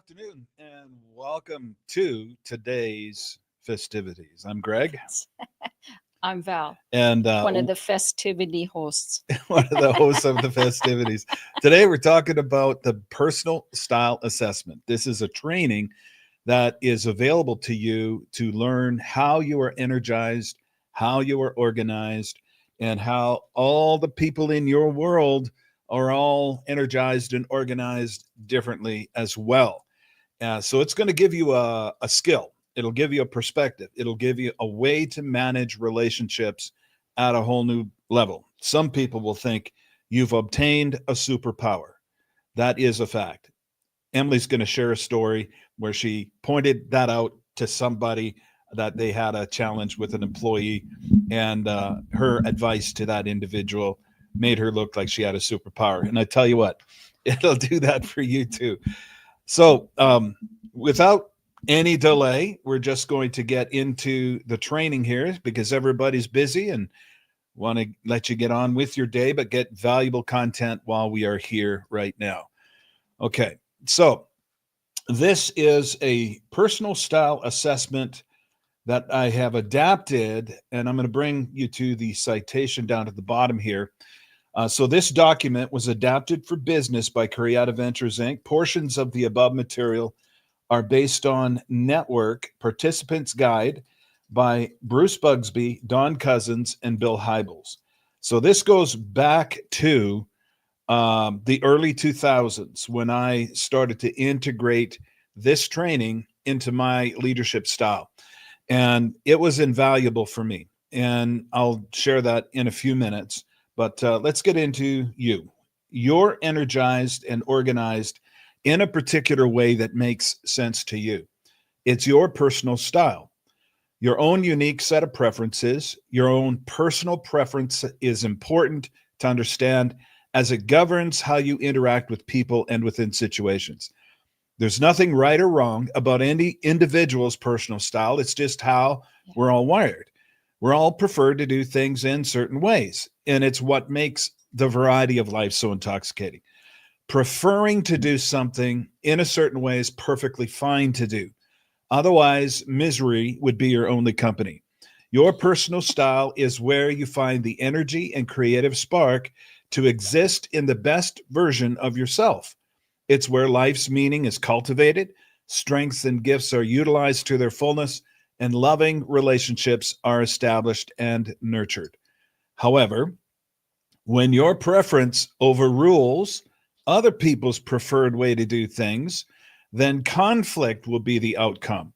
afternoon, and welcome to today's festivities. I'm Greg, I'm Val, and one of the festivity hosts. one of the hosts of the festivities. Today, we're talking about the personal style assessment. This is a training that is available to you to learn how you are energized, how you are organized, and how all the people in your world are all energized and organized differently as well. So it's going to give you a skill. It'll give you a perspective. It'll give you a way to manage relationships at a whole new level. Some people will think you've obtained a superpower. That is a fact. Emily's going to share a story where she pointed that out to somebody that they had a challenge with an employee, and her advice to that individual made her look like she had a superpower. And I tell you what, it'll do that for you too. So, without any delay, we're just going to get into the training here because everybody's busy and want to let you get on with your day, but get valuable content while we are here right now. Okay, so this is a personal style assessment that I have adapted, and I'm going to bring you to the citation down at the bottom here. So this document was adapted for business by Creative Ventures Inc. Portions of the above material are based on Network Participants Guide by Bruce Bugsby, Don Cousins, and Bill Hybels. So this goes back to the early 2000s when I started to integrate this training into my leadership style. And it was invaluable for me. And I'll share that in a few minutes. But let's get into you. You're energized and organized in a particular way that makes sense to you. It's your personal style, your own unique set of preferences. Your own personal preference is important to understand as it governs how you interact with people and within situations. There's nothing right or wrong about any individual's personal style. It's just how we're all wired. We're all preferred to do things in certain ways, and it's what makes the variety of life so intoxicating. Preferring to do something in a certain way is perfectly fine to do. Otherwise, misery would be your only company. Your personal style is where you find the energy and creative spark to exist in the best version of yourself. It's where life's meaning is cultivated, strengths and gifts are utilized to their fullness, and loving relationships are established and nurtured. However, when your preference overrules other people's preferred way to do things, then conflict will be the outcome.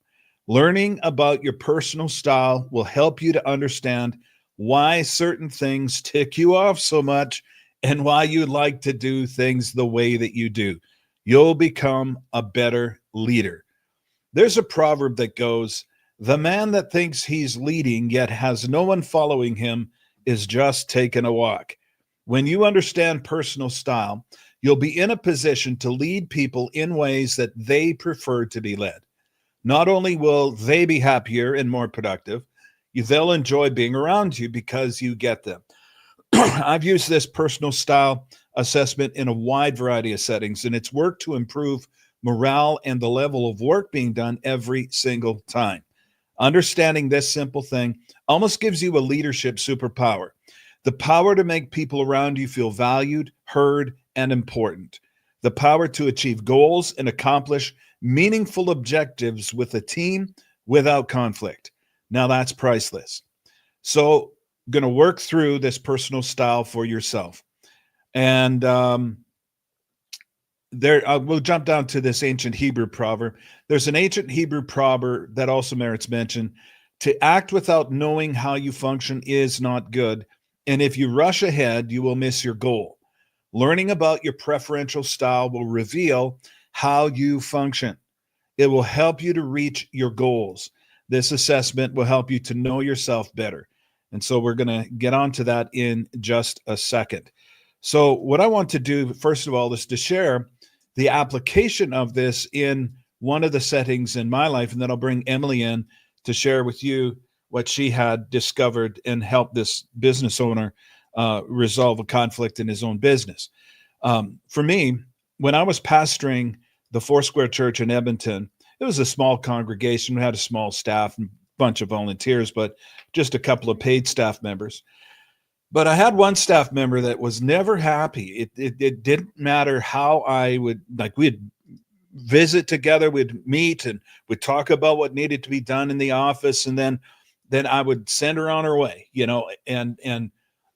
Learning about your personal style will help you to understand why certain things tick you off so much and why you like to do things the way that you do. You'll become a better leader. There's a proverb that goes, "The man that thinks he's leading yet has no one following him is just taking a walk." When you understand personal style, you'll be in a position to lead people in ways that they prefer to be led. Not only will they be happier and more productive, they'll enjoy being around you because you get them. I've used this personal style assessment in a wide variety of settings, and it's worked to improve morale and the level of work being done every single time. Understanding this simple thing almost gives you a leadership superpower, the power to make people around you feel valued, heard, and important, the power to achieve goals and accomplish meaningful objectives with a team without conflict. Now that's priceless. So, going to work through this personal style for yourself. And we'll jump down to this ancient Hebrew proverb. There's an ancient Hebrew proverb that also merits mention. To act without knowing how you function is not good. And if you rush ahead, you will miss your goal. Learning about your preferential style will reveal how you function. It will help you to reach your goals. This assessment will help you to know yourself better. And so we're going to get on to that in just a second. So what I want to do, first of all, is to share the application of this in one of the settings in my life, and then I'll bring Emily in to share with you what she had discovered and help this business owner resolve a conflict in his own business. For me, when I was pastoring the Foursquare Church in Edmonton. It was a small congregation. We had a small staff and a bunch of volunteers, but just a couple of paid staff members. But I had one staff member that was never happy. It didn't matter how I would, like, we'd visit together, we'd meet, and we'd talk about what needed to be done in the office, and then I would send her on her way, and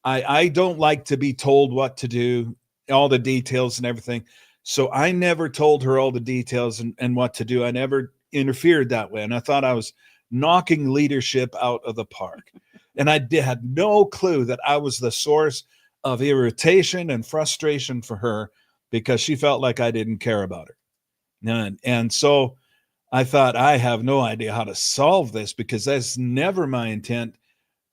I don't like to be told what to do, all the details and everything. So I never told her all the details and what to do. I never interfered that way. And I thought I was knocking leadership out of the park. And I had no clue that I was the source of irritation and frustration for her because she felt like I didn't care about her. None. And so I thought, I have no idea how to solve this because that's never my intent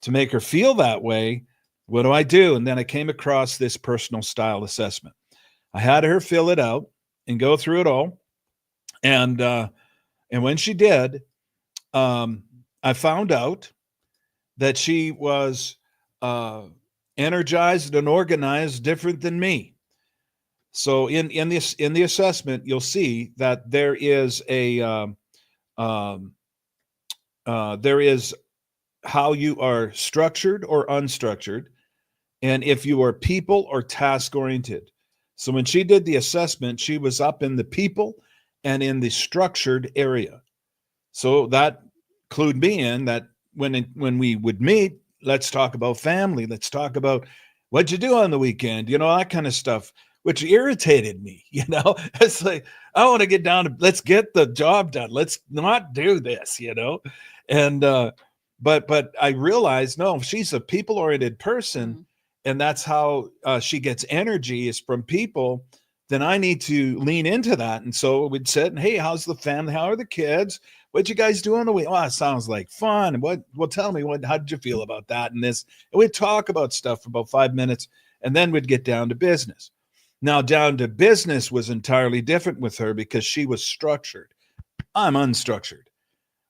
to make her feel that way. What do I do? And then I came across this personal style assessment. I had her fill it out and go through it all. And when she did, I found out that she was energized and organized different than me. So in the assessment, you'll see that there is there is how you are structured or unstructured, and if you are people or task oriented. So when she did the assessment, she was up in the people and in the structured area. So that clued me in that when we would meet, let's talk about family. Let's talk about what'd you do on the weekend, that kind of stuff, which irritated me. It's like, I want to get down to, let's get the job done. Let's not do this, and, but I realized, no, she's a people-oriented person. Mm-hmm. And that's how she gets energy is from people. Then I need to lean into that. And so we'd sit, hey, how's the family? How are the kids? What'd you guys do on the week? Oh, it sounds like fun. And well, tell me, how did you feel about that? And this, and we'd talk about stuff for about 5 minutes, and then we'd get down to business. Now, down to business was entirely different with her because she was structured. I'm unstructured.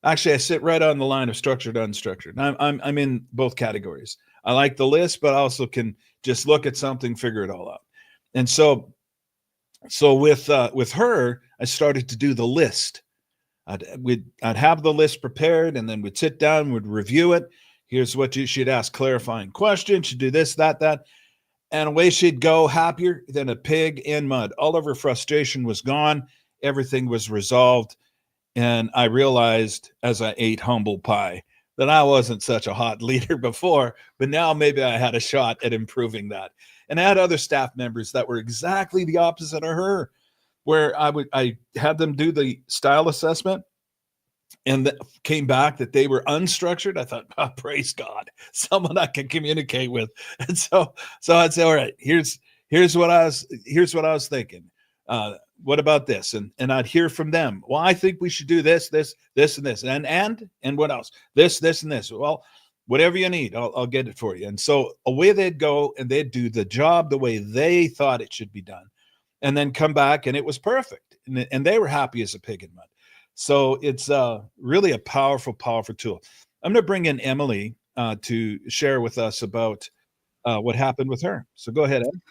Actually, I sit right on the line of structured, unstructured. I'm in both categories. I like the list, but I also can just look at something, figure it all out. And so with her, I started to do the list. I'd have the list prepared, and then we'd sit down, we'd review it. Here's what she'd ask clarifying questions. She'd do this, that, and away she'd go, happier than a pig in mud. All of her frustration was gone. Everything was resolved. And I realized as I ate humble pie that I wasn't such a hot leader before, but now maybe I had a shot at improving that. And I had other staff members that were exactly the opposite of her, where I had them do the style assessment and that came back that they were unstructured. I thought, oh, praise God, someone I can communicate with. And so I'd say, all right, here's what I was thinking. What about this? And I'd hear from them. Well, I think we should do this, and this, and what else? This, and this. Well, whatever you need, I'll get it for you. And so away they'd go, and they'd do the job the way they thought it should be done, and then come back, and it was perfect, and they were happy as a pig in mud. So it's really a powerful, powerful tool. I'm going to bring in Emily to share with us about what happened with her. So go ahead, Ed.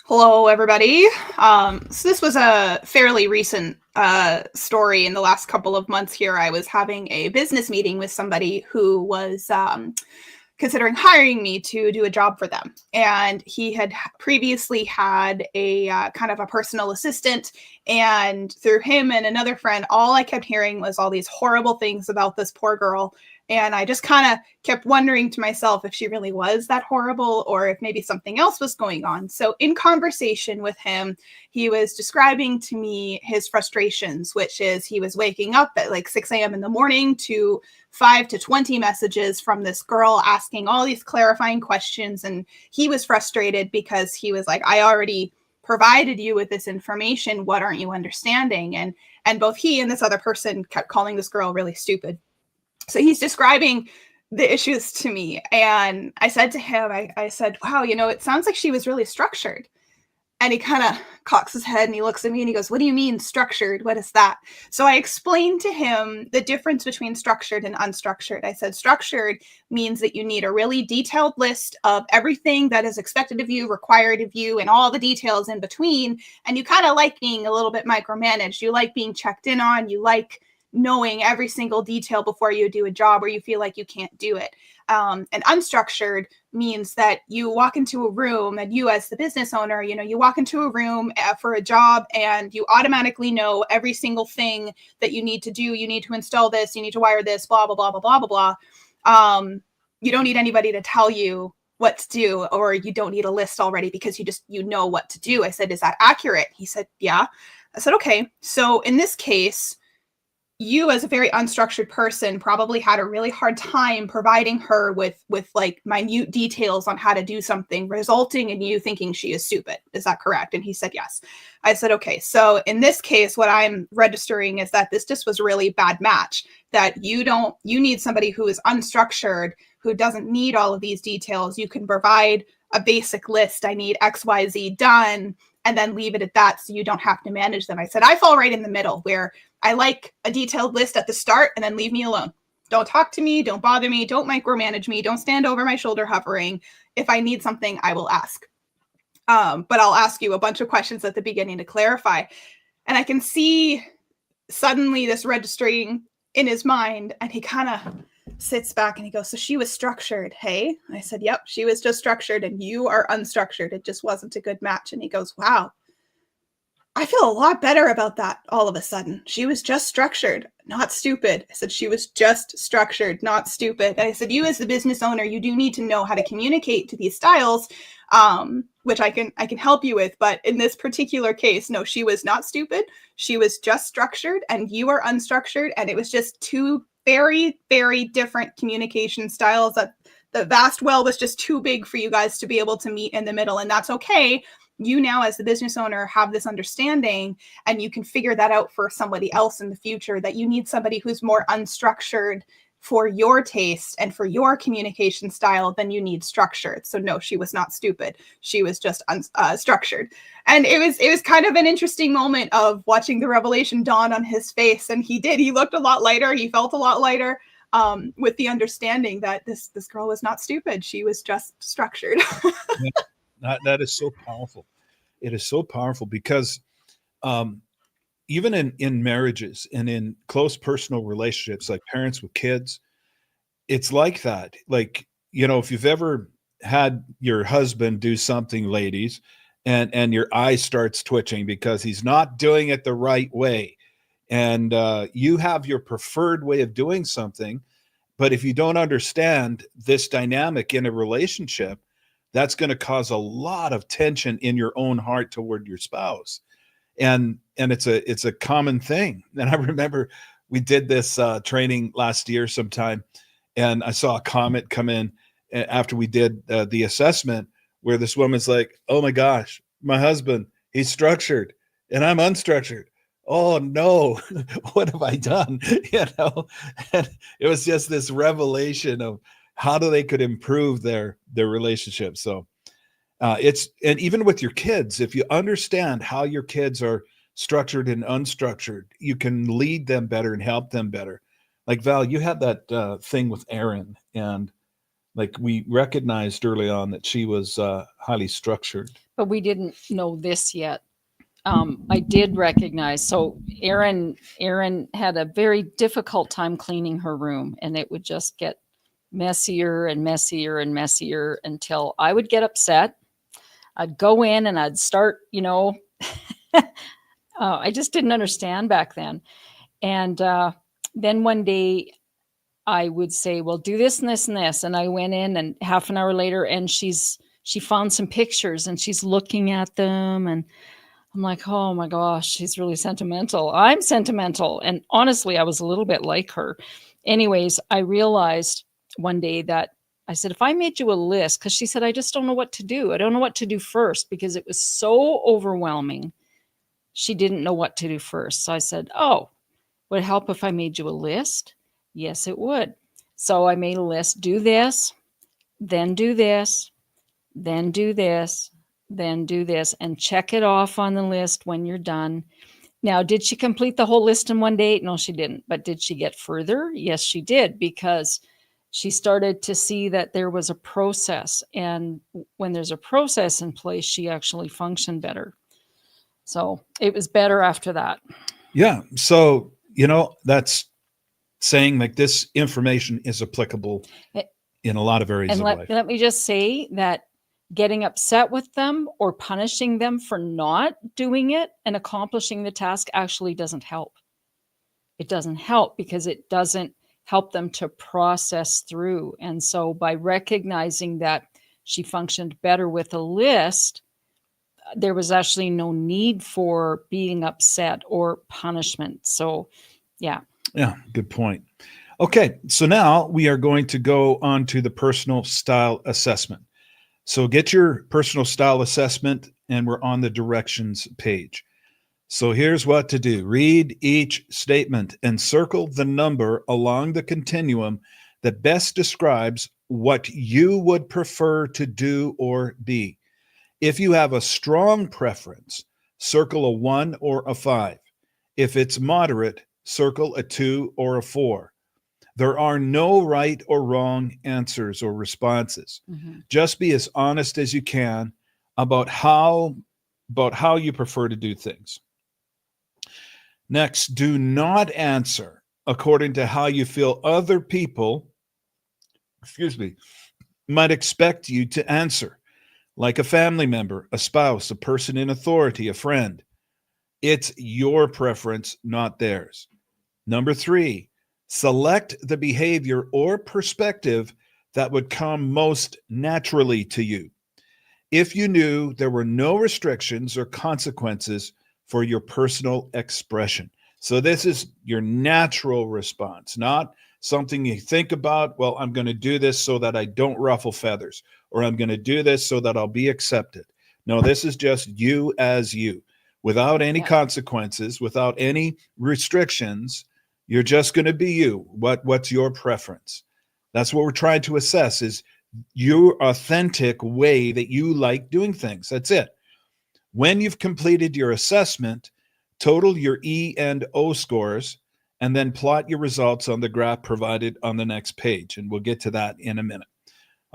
Hello, everybody. So this was a fairly recent story in the last couple of months here. I was having a business meeting with somebody who was considering hiring me to do a job for them. And he had previously had a kind of a personal assistant. And through him and another friend, all I kept hearing was all these horrible things about this poor girl. And I just kind of kept wondering to myself if she really was that horrible or if maybe something else was going on. So in conversation with him, he was describing to me his frustrations, which is he was waking up at like 6 a.m. in the morning to 5 to 20 messages from this girl asking all these clarifying questions. And he was frustrated because he was like, I already provided you with this information. What aren't you understanding? And both he and this other person kept calling this girl really stupid. So he's describing the issues to me. And I said to him, I said, wow, it sounds like she was really structured. And he kind of cocks his head and he looks at me and he goes, "What do you mean structured? What is that?" So I explained to him the difference between structured and unstructured. I said, structured means that you need a really detailed list of everything that is expected of you, required of you, and all the details in between. And you kind of like being a little bit micromanaged. You like being checked in on. You like knowing every single detail before you do a job, or you feel like you can't do it. And unstructured means that you walk into a room, and you as the business owner, you walk into a room for a job and you automatically know every single thing that you need to do. You need to install this, you need to wire this, blah, blah, blah, blah, blah, blah, blah. You don't need anybody to tell you what to do, or you don't need a list already because you know what to do. I said, "Is that accurate?" He said, "Yeah." I said, "Okay. So in this case, you as a very unstructured person probably had a really hard time providing her with like minute details on how to do something, resulting in you thinking she is stupid. Is that correct?" And he said, "Yes." I said, "Okay. So in this case, what I'm registering is that this just was really bad match, that you need somebody who is unstructured, who doesn't need all of these details. You can provide a basic list. I need XYZ done, and then leave it at that so you don't have to manage them." I said, "I fall right in the middle, where I like a detailed list at the start and then leave me alone. Don't talk to me. Don't bother me. Don't micromanage me. Don't stand over my shoulder hovering. If I need something, I will ask. But I'll ask you a bunch of questions at the beginning to clarify." And I can see suddenly this registering in his mind, and he kind of sits back and he goes, "So she was structured, hey?" I said, "Yep, she was just structured, and you are unstructured. It just wasn't a good match." And he goes, "Wow, I feel a lot better about that all of a sudden. She was just structured, not stupid." I said, "She was just structured, not stupid." And I said, "You as the business owner, you do need to know how to communicate to these styles, which I can help you with. But in this particular case, no, she was not stupid. She was just structured, and you are unstructured. And it was just two very, very different communication styles, that the vast well was just too big for you guys to be able to meet in the middle. And that's okay. You now as the business owner have this understanding, and you can figure that out for somebody else in the future, that you need somebody who's more unstructured for your taste and for your communication style than you need structured." So no, she was not stupid. She was just structured. And it was kind of an interesting moment of watching the revelation dawn on his face. And he looked a lot lighter. He felt a lot lighter, with the understanding that this girl was not stupid. She was just structured. That is so powerful. It is so powerful because even in marriages and in close personal relationships, like parents with kids, it's like that. Like, if you've ever had your husband do something, ladies, and your eye starts twitching because he's not doing it the right way, and you have your preferred way of doing something, but if you don't understand this dynamic in a relationship, that's going to cause a lot of tension in your own heart toward your spouse. And it's a common thing. And I remember we did this training last year sometime, and I saw a comment come in after we did the assessment, where this woman's like, "Oh my gosh, my husband, he's structured and I'm unstructured. Oh no, what have I done?" And it was just this revelation of how they could improve their relationship. So and even with your kids, if you understand how your kids are structured and unstructured, you can lead them better and help them better. Like Val, you had that thing with Erin, and like we recognized early on that she was highly structured. But we didn't know this yet. I did recognize. So Erin had a very difficult time cleaning her room, and it would just get messier and messier and messier until I would get upset. I'd go in and I'd start, I just didn't understand back then. And then one day I would say, "Well, do this and this and this." And I went in, and half an hour later, and she found some pictures and she's looking at them. And I'm like, "Oh my gosh, she's really sentimental. I'm sentimental." And honestly, I was a little bit like her. Anyways, I realized one day that I said, "If I made you a list," because she said, "I just don't know what to do. I don't know what to do first," because it was so overwhelming. She didn't know what to do first. So I said, "Oh, would it help if I made you a list?" Yes, it would. So I made a list. Do this, then do this, then do this, then do this, and check it off on the list when you're done. Now, did she complete the whole list in one day? No, she didn't. But did she get further? Yes, she did, because she started to see that there was a process. And when there's a process in place, she actually functioned better. So it was better after that. Yeah. So, that's saying like this information is applicable in a lot of areas And of life. let me just say that getting upset with them or punishing them for not doing it and accomplishing the task actually doesn't help. It doesn't help because it doesn't help them to process through. And so by recognizing that she functioned better with a list, there was actually no need for being upset or punishment. So, yeah. Yeah, good point. Okay, so now we are going to go on to the personal style assessment. So get your personal style assessment, and we're on the directions page. So here's what to do. Read each statement and circle the number along the continuum that best describes what you would prefer to do or be. If you have a strong preference, circle a 1 or a 5. If it's moderate, circle a 2 or a 4. There are no right or wrong answers or responses. Mm-hmm. Just be as honest as you can about how you prefer to do things. Next, do not answer according to how you feel other people, might expect you to answer, like a family member, a spouse, a person in authority, a friend. It's your preference, not theirs. Number 3, select the behavior or perspective that would come most naturally to you. If you knew there were no restrictions or consequences for your personal expression. So this is your natural response, not something you think about. Well, I'm going to do this so that I don't ruffle feathers, or I'm going to do this so that I'll be accepted. No, this is just you as you, without any consequences, without any restrictions. You're just going to be you. What's your preference? That's what we're trying to assess, is your authentic way that you like doing things. That's it. When you've completed your assessment, total your E and O scores, and then plot your results on the graph provided on the next page. And we'll get to that in a minute.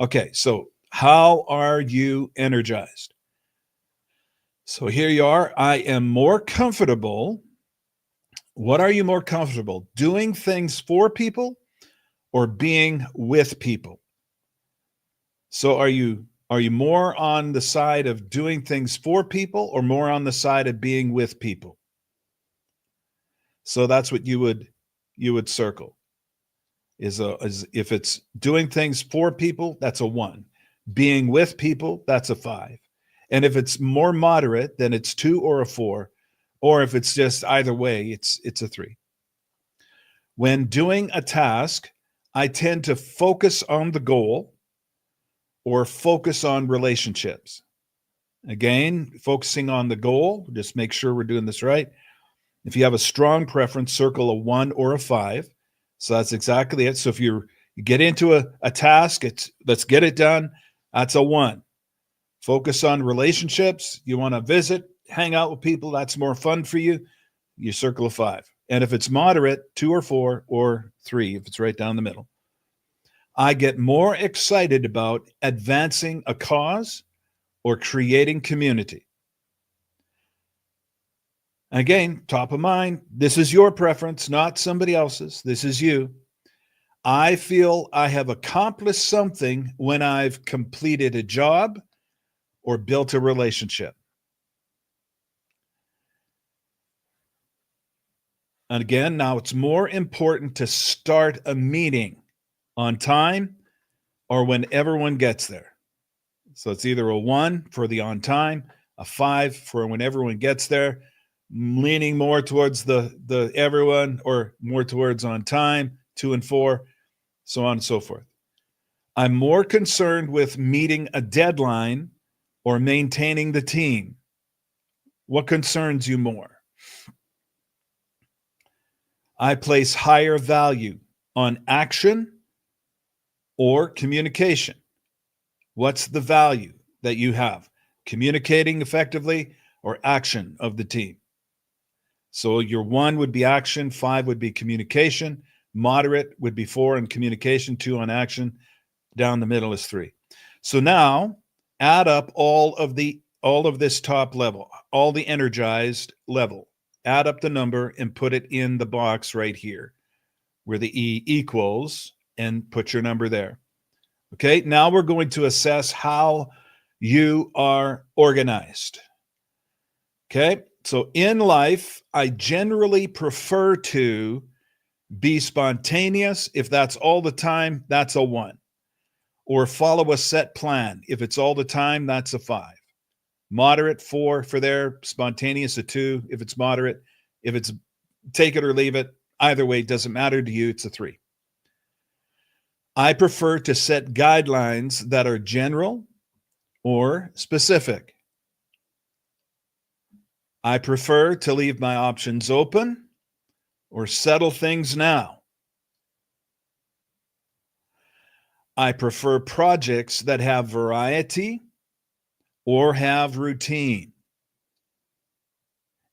Okay, so how are you energized? So here you are. I am more comfortable. What are you more comfortable? Doing things for people or being with people? So are you more on the side of doing things for people or more on the side of being with people? So that's what you would circle. Is if it's doing things for people, that's a 1. Being with people, that's a 5. And if it's more moderate, then it's 2 or a 4. Or if it's just either way, it's a 3. When doing a task, I tend to focus on the goal or focus on relationships. Again, focusing on the goal, just make sure we're doing this right. If you have a strong preference, circle a 1 or a 5. So that's exactly it. So if you get into a task, it's let's get it done, that's a 1. Focus on relationships. You want to visit, hang out with people, that's more fun for you, you circle a 5. And if it's moderate, 2 or 4 or 3, if it's right down the middle. I get more excited about advancing a cause or creating community. Again, top of mind, this is your preference, not somebody else's. This is you. I feel I have accomplished something when I've completed a job or built a relationship. And again, now it's more important to start a meeting on time or when everyone gets there. So it's either a 1 for the on time, a 5 for when everyone gets there, leaning more towards the everyone or more towards on time, 2 and 4, so on and so forth. I'm more concerned with meeting a deadline or maintaining the team. What concerns you more? I place higher value on action or communication. What's the value that you have? communicating effectively, or action of the team. So your 1 would be action, 5 would be communication, moderate would be 4 on communication, 2 on action, down the middle is 3. So now add up all of this top level, all the energized level. Add up the number and put it in the box right here where the E equals, and put your number there. Okay, now we're going to assess how you are organized. Okay, so in life, I generally prefer to be spontaneous. If that's all the time, that's a 1. Or follow a set plan. If it's all the time, that's a 5. Moderate, 4 for there. Spontaneous, a 2 if it's moderate. If it's take it or leave it, either way, it doesn't matter to you, it's a 3. I prefer to set guidelines that are general or specific. I prefer to leave my options open or settle things now. I prefer projects that have variety or have routine.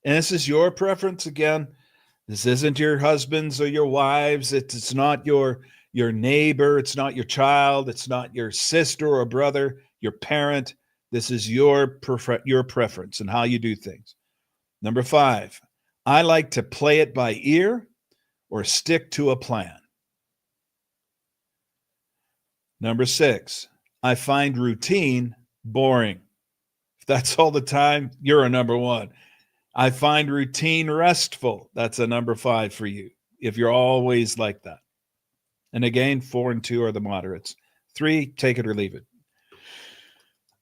And this is your preference again. This isn't your husband's or your wife's. It's not your neighbor. It's not your child. It's not your sister or brother, your parent. This is your preference and how you do things. Number 5, I like to play it by ear or stick to a plan. Number 6, I find routine boring. If that's all the time, you're a number 1. I find routine restful. That's a number 5 for you, if you're always like that. And again, 4 and 2 are the moderates. 3, take it or leave it.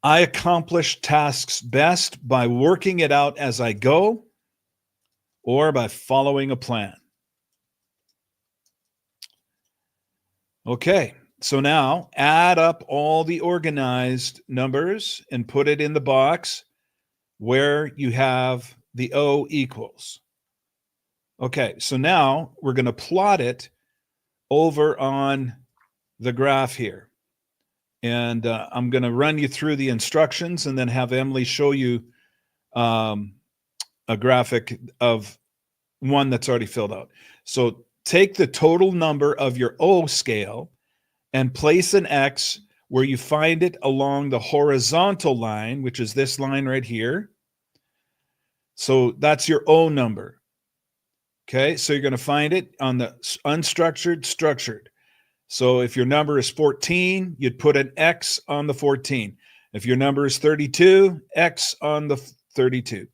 I accomplish tasks best by working it out as I go or by following a plan. Okay, so now add up all the organized numbers and put it in the box where you have the O equals. Okay, so now we're going to plot it over on the graph here. And I'm going to run you through the instructions and then have Emily show you a graphic of one that's already filled out. So take the total number of your O scale and place an X where you find it along the horizontal line, which is this line right here. So that's your O number. Okay, so you're going to find it on the unstructured, structured. So if your number is 14, you'd put an X on the 14. If your number is 32, X on the 32.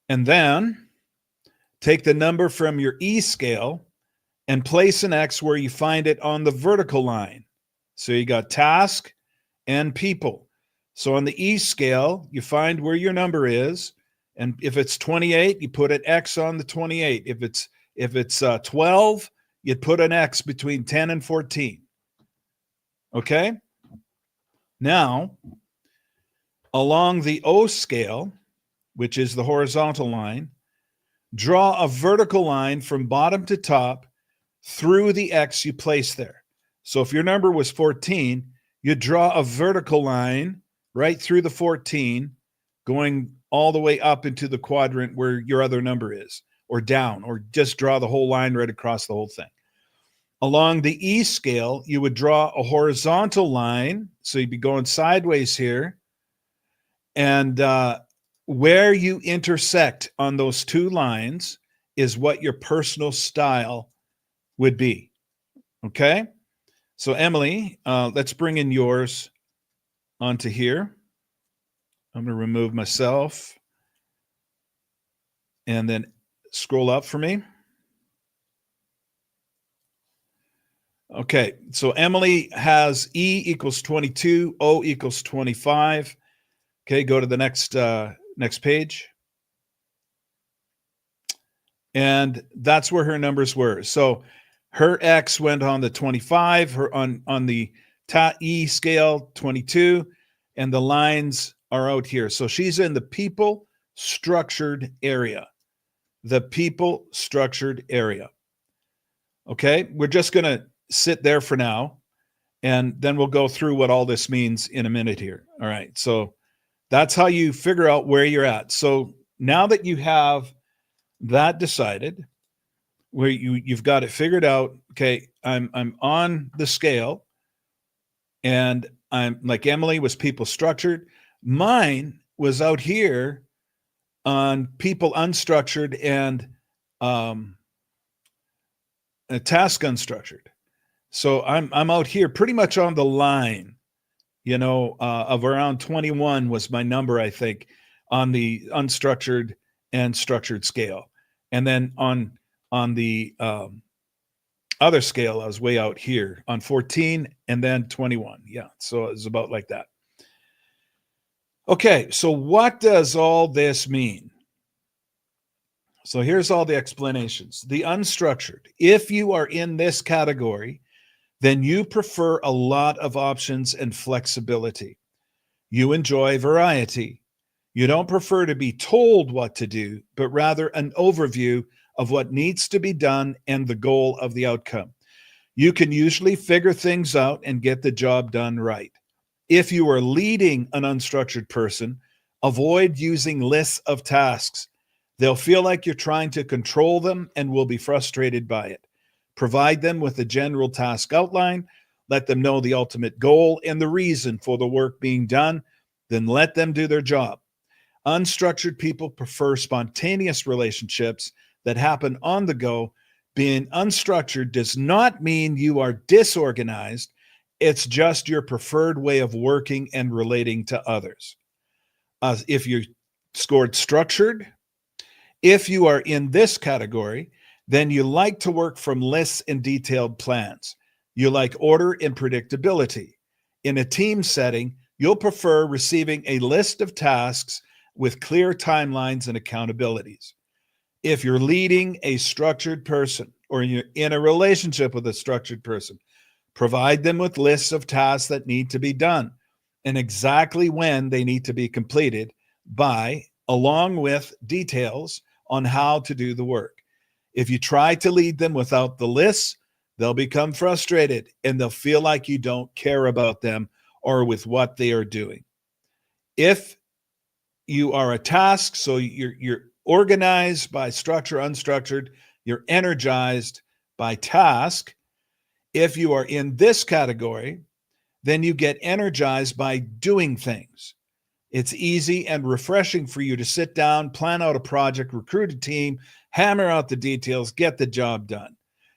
And then take the number from your E scale and place an X where you find it on the vertical line. So you got task and people. So on the E scale, you find where your number is. And if it's 28, you put an X on the 28. If it's 12, you'd put an X between 10 and 14. Okay? Now, along the O scale, which is the horizontal line, draw a vertical line from bottom to top through the X you place there. So if your number was 14, you draw a vertical line right through the 14, going all the way up into the quadrant where your other number is, or down, or just draw the whole line right across the whole thing. Along the E scale, you would draw a horizontal line. So you'd be going sideways here. And where you intersect on those two lines is what your personal style would be. Okay? So Emily, let's bring in yours onto here. I'm going to remove myself and then scroll up for me. Okay, so Emily has E equals 22, O equals 25. Okay, go to the next page. And that's where her numbers were. So her X went on the 25, her on the E scale 22, and the lines are out here. So she's in the people structured area. The people structured area. Okay, we're just going to sit there for now. And then we'll go through what all this means in a minute here. All right. So that's how you figure out where you're at. So now that you have that decided, where you've got it figured out, okay, I'm on the scale, and I'm like Emily was people structured. Mine was out here on people unstructured and a task unstructured. So I'm out here pretty much on the line, of around 21 was my number, I think, on the unstructured and structured scale. And then on the other scale, I was way out here on 14 and then 21. Yeah. So it was about like that. Okay. So what does all this mean? So here's all the explanations. The unstructured, if you are in this category, then you prefer a lot of options and flexibility. You enjoy variety. You don't prefer to be told what to do, but rather an overview of what needs to be done and the goal of the outcome. You can usually figure things out and get the job done right. If you are leading an unstructured person, avoid using lists of tasks. They'll feel like you're trying to control them and will be frustrated by it. Provide them with a general task outline. Let them know the ultimate goal and the reason for the work being done. Then let them do their job. Unstructured people prefer spontaneous relationships that happen on the go. Being unstructured does not mean you are disorganized. It's just your preferred way of working and relating to others. If you scored structured, if you are in this category, then you like to work from lists and detailed plans. You like order and predictability. In a team setting, you'll prefer receiving a list of tasks with clear timelines and accountabilities. If you're leading a structured person or you're in a relationship with a structured person, provide them with lists of tasks that need to be done and exactly when they need to be completed by, along with details on how to do the work. If you try to lead them without the lists, they'll become frustrated and they'll feel like you don't care about them or with what they are doing. If you are a task, so you're organized by structure, unstructured, you're energized by task. If you are in this category, then you get energized by doing things. It's easy and refreshing for you to sit down, plan out a project, recruit a team, hammer out the details, get the job done.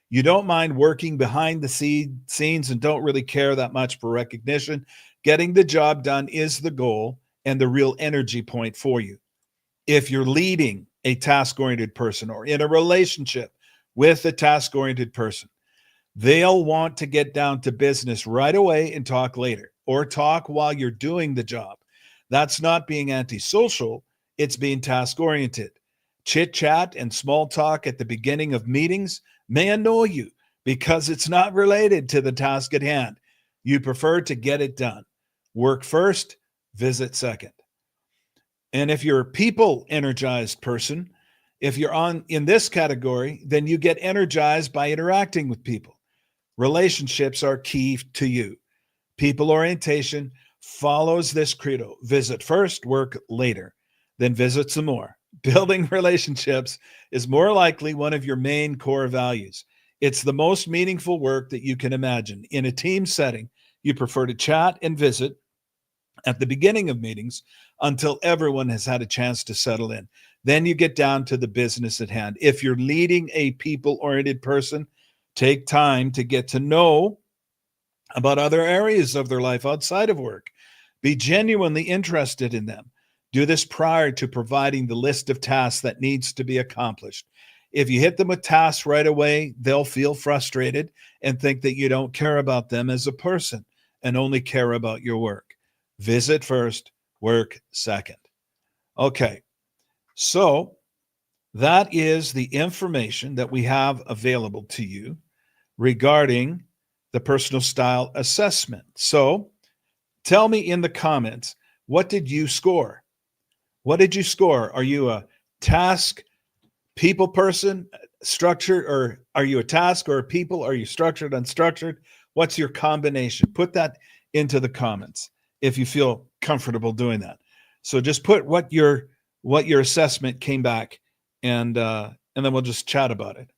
You don't mind working behind the scenes and don't really care that much for recognition. Getting the job done is the goal and the real energy point for you. If you're leading a task-oriented person or in a relationship with a task-oriented person, they'll want to get down to business right away and talk later, or talk while you're doing the job. That's not being antisocial, it's being task-oriented. Chit-chat and small talk at the beginning of meetings may annoy you because it's not related to the task at hand. You prefer to get it done. Work first, visit second. And if you're a people energized person, if you're in this category, then you get energized by interacting with people. Relationships are key to you. People orientation follows this credo. Visit first, work later, then visit some more. Building relationships is more likely one of your main core values. It's the most meaningful work that you can imagine. In a team setting, you prefer to chat and visit at the beginning of meetings until everyone has had a chance to settle in. Then you get down to the business at hand. If you're leading a people-oriented person, take time to get to know about other areas of their life outside of work. Be genuinely interested in them. Do this prior to providing the list of tasks that needs to be accomplished. If you hit them with tasks right away, they'll feel frustrated and think that you don't care about them as a person and only care about your work. Visit first, work second. Okay, so that is the information that we have available to you regarding the personal style assessment. So tell me in the comments, what did you score? What did you score? Are you a task people person, structured, or are you a task or a people? Are you structured, unstructured? What's your combination? Put that into the comments if you feel comfortable doing that. So just put what your assessment came back, and then we'll just chat about it.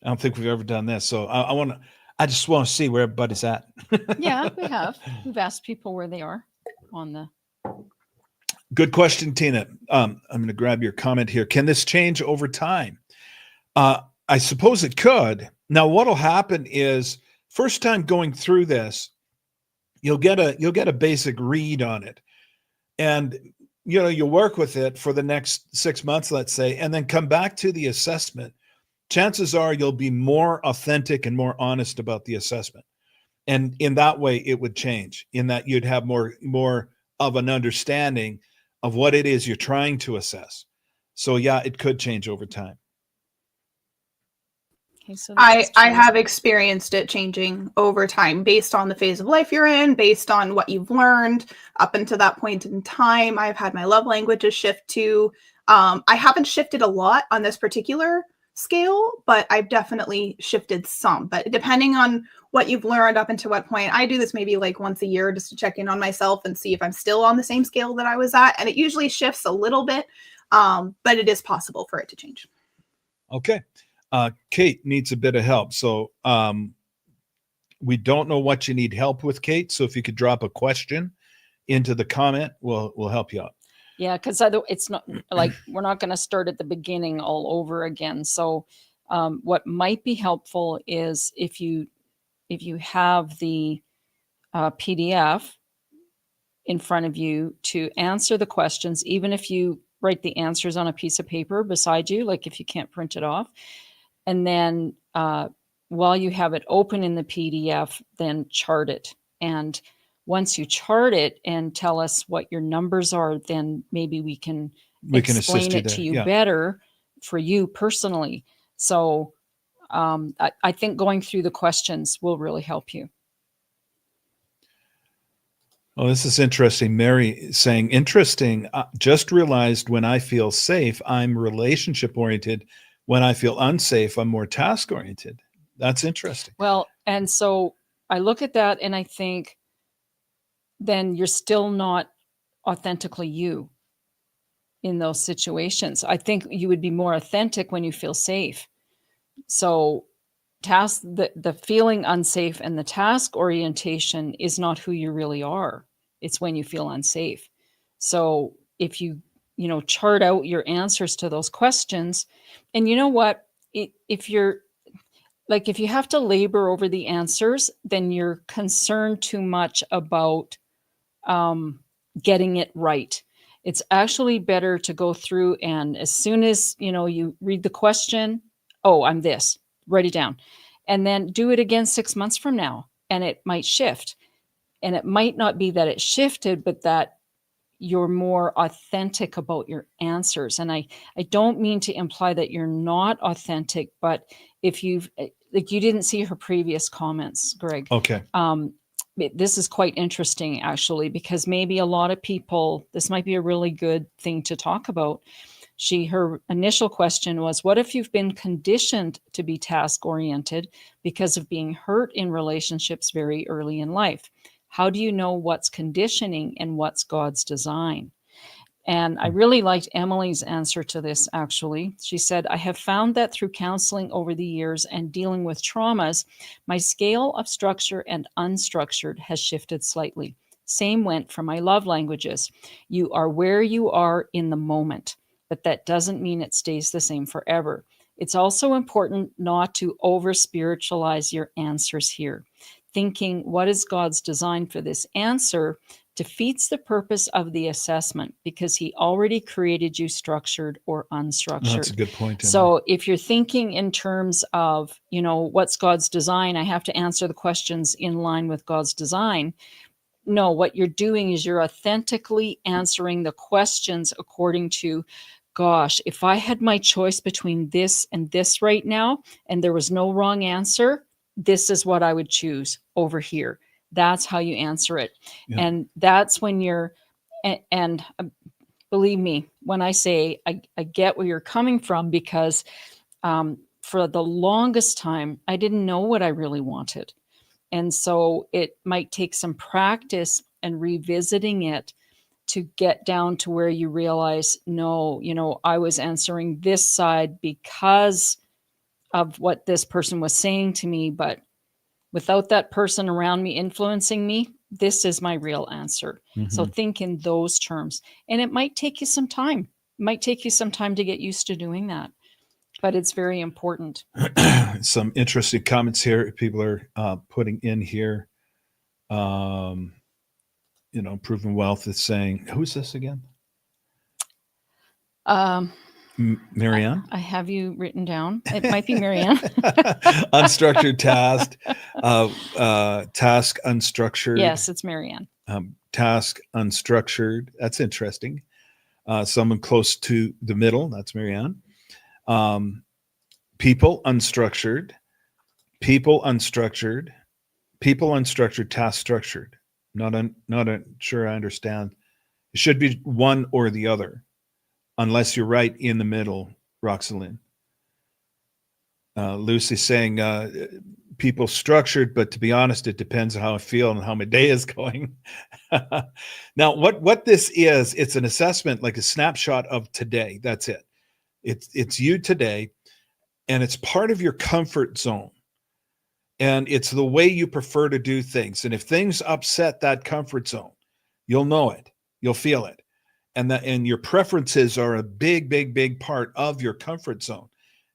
I don't think we've ever done this, so I just want to see where everybody's at. Yeah, we have. We've asked people where they are on the. Good question, Tina. I'm going to grab your comment here. Can this change over time? I suppose it could. Now, what'll happen is first time going through this, you'll get a basic read on it, and you'll work with it for the next 6 months, let's say, and then come back to the assessment. Chances are you'll be more authentic and more honest about the assessment, and in that way, it would change. In that you'd have more of an understanding of what it is you're trying to assess. So yeah, it could change over time. Okay, so I have experienced it changing over time based on the phase of life you're in, based on what you've learned up until that point in time. I've had my love languages shift too. I haven't shifted a lot on this particular scale, but I've definitely shifted some. But depending on what you've learned up until what point, I do this maybe like once a year just to check in on myself and see if I'm still on the same scale that I was at. And it usually shifts a little bit, but it is possible for it to change. Okay. Kate needs a bit of help. So we don't know what you need help with, Kate. So if you could drop a question into the comment, we'll help you out. Yeah, because it's not like we're not going to start at the beginning all over again. So what might be helpful is if you have the PDF in front of you to answer the questions, even if you write the answers on a piece of paper beside you, like if you can't print it off. And then while you have it open in the PDF, then chart it. And once you chart it and tell us what your numbers are, then maybe we can explain it to you better for you personally. So I think going through the questions will really help you. Oh, this is interesting. Mary saying, interesting. Just realized when I feel safe, I'm relationship oriented. When I feel unsafe, I'm more task oriented. That's interesting. Well, and so I look at that and I think, then you're still not authentically you in those situations. I think you would be more authentic when you feel safe. So the feeling unsafe and the task orientation is not who you really are. It's when you feel unsafe. So if you chart out your answers to those questions, and you know what, if you have to labor over the answers, then you're concerned too much about getting it right. It's actually better to go through, and as soon as you read the question, oh, I'm this, write it down, and then do it again 6 months from now, and it might shift. And it might not be that it shifted, but that you're more authentic about your answers. And I don't mean to imply that you're not authentic, but if you didn't see her previous comments, Greg. Okay. This is quite interesting, actually, because maybe a lot of people, this might be a really good thing to talk about. Her initial question was, what if you've been conditioned to be task-oriented because of being hurt in relationships very early in life? How do you know what's conditioning and what's God's design? And I really liked Emily's answer to this, actually. She said, I have found that through counseling over the years and dealing with traumas, my scale of structure and unstructured has shifted slightly. Same went for my love languages. You are where you are in the moment, but that doesn't mean it stays the same forever. It's also important not to over-spiritualize your answers here. Thinking, what is God's design for this answer, defeats the purpose of the assessment because he already created you structured or unstructured. That's a good point. Emily. So if you're thinking in terms of, what's God's design, I have to answer the questions in line with God's design. No, what you're doing is you're authentically answering the questions according to, gosh, if I had my choice between this and this right now, and there was no wrong answer, this is what I would choose over here. That's how you answer it. Yeah. And that's when and believe me, when I say I get where you're coming from, because for the longest time, I didn't know what I really wanted. And so it might take some practice and revisiting it to get down to where you realize, no, I was answering this side because of what this person was saying to me, but without that person around me influencing me, this is my real answer. So think in those terms. And it might take you some time. It might take you some time to get used to doing that, but it's very important. Some interesting comments here. People are putting in here. Proven Wealth is saying, who's this again? Marianne? I have you written down. It might be Marianne. Unstructured task, task unstructured. Yes, it's Marianne. Task unstructured. That's interesting. Someone close to the middle. That's Marianne. People unstructured. People unstructured. People unstructured. Task structured. Not sure I understand. It should be one or the other. Unless you're right in the middle, Roxalyn. Lucy's saying people structured, but to be honest, it depends on how I feel and how my day is going. Now, what this is, it's an assessment, like a snapshot of today. That's it. It's you today, and it's part of your comfort zone. And it's the way you prefer to do things. And if things upset that comfort zone, you'll know it. You'll feel it. And your preferences are a big part of your comfort zone,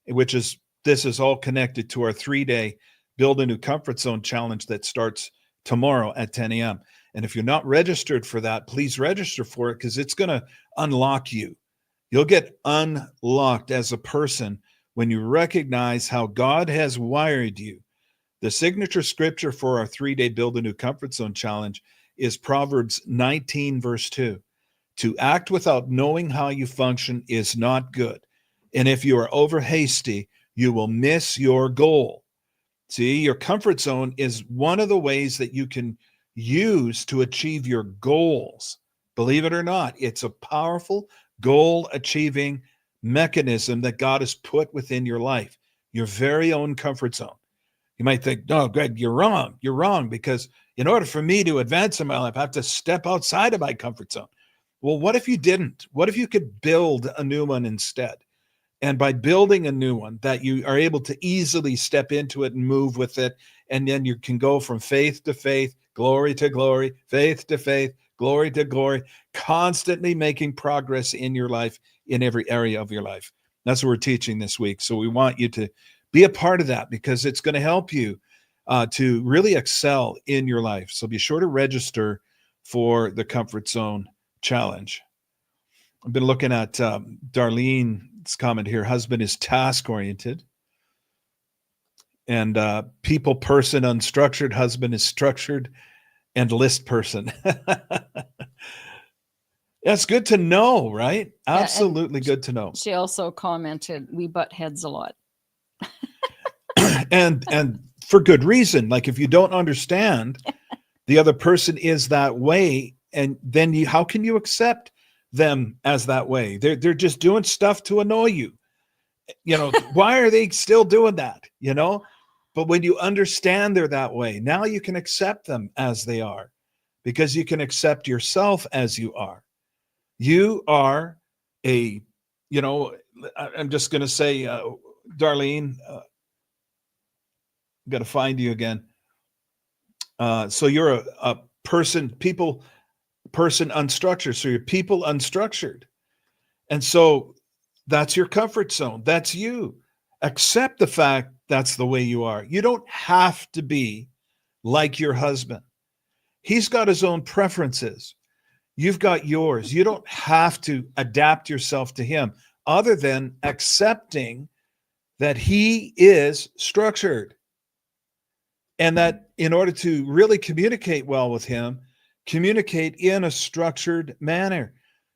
this is all connected to our 3-day Build a New Comfort Zone challenge that starts tomorrow at 10 a.m. And if you're not registered for that, please register for it, because it's going to unlock you. You'll get unlocked as a person when you recognize how God has wired you. The signature scripture for our 3-day Build a New Comfort Zone challenge is Proverbs 19, verse 2. To act without knowing how you function is not good. And if you are over hasty, you will miss your goal. See, your comfort zone is one of the ways that you can use to achieve your goals. Believe it or not, it's a powerful goal-achieving mechanism that God has put within your life, your very own comfort zone. You might think, no, Greg, you're wrong. You're wrong, because in order for me to advance in my life, I have to step outside of my comfort zone. Well, what if you didn't? What if you could build a new one instead? And by building a new one, that you are able to easily step into it and move with it. And then you can go from faith to faith, glory to glory, faith to faith, glory to glory, constantly making progress in your life, in every area of your life. That's what we're teaching this week. So we want you to be a part of that, because it's going to help you to really excel in your life. So be sure to register for the Comfort Zone Challenge. I've been looking at Darlene's comment here. Husband is task-oriented. And people person, unstructured. Husband is structured and list person. That's good to know, right? Absolutely good to know. She also commented, we butt heads a lot. and for good reason. Like, if you don't understand the other person is that way, and then how can you accept them as that way? They're just doing stuff to annoy you. Why are they still doing that? But when you understand they're that way, now you can accept them as they are, because you can accept yourself as you are. You are I'm just going to say, Darlene, got to find you again. So you're a person unstructured. So you're people unstructured. And so that's your comfort zone. That's you. Accept the fact that's the way you are. You don't have to be like your husband. He's got his own preferences. You've got yours. You don't have to adapt yourself to him, other than accepting that he is structured. And that in order to really communicate well with him, communicate in a structured manner.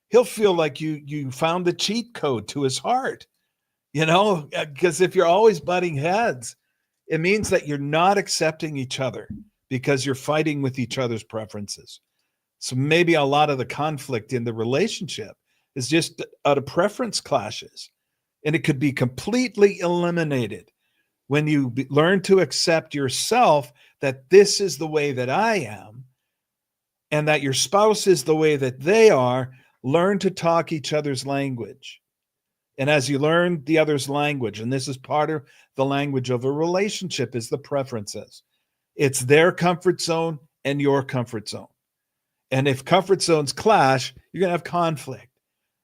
He'll feel like you found the cheat code to his heart, because if you're always butting heads, it means that you're not accepting each other, because you're fighting with each other's preferences. So maybe a lot of the conflict in the relationship is just out of preference clashes. And it could be completely eliminated when you learn to accept yourself, that this is the way that I am, and that your spouse is the way that they are. Learn to talk each other's language. And as you learn the other's language, and this is part of the language of a relationship, is the preferences. It's their comfort zone and your comfort zone. And if comfort zones clash, you're going to have conflict.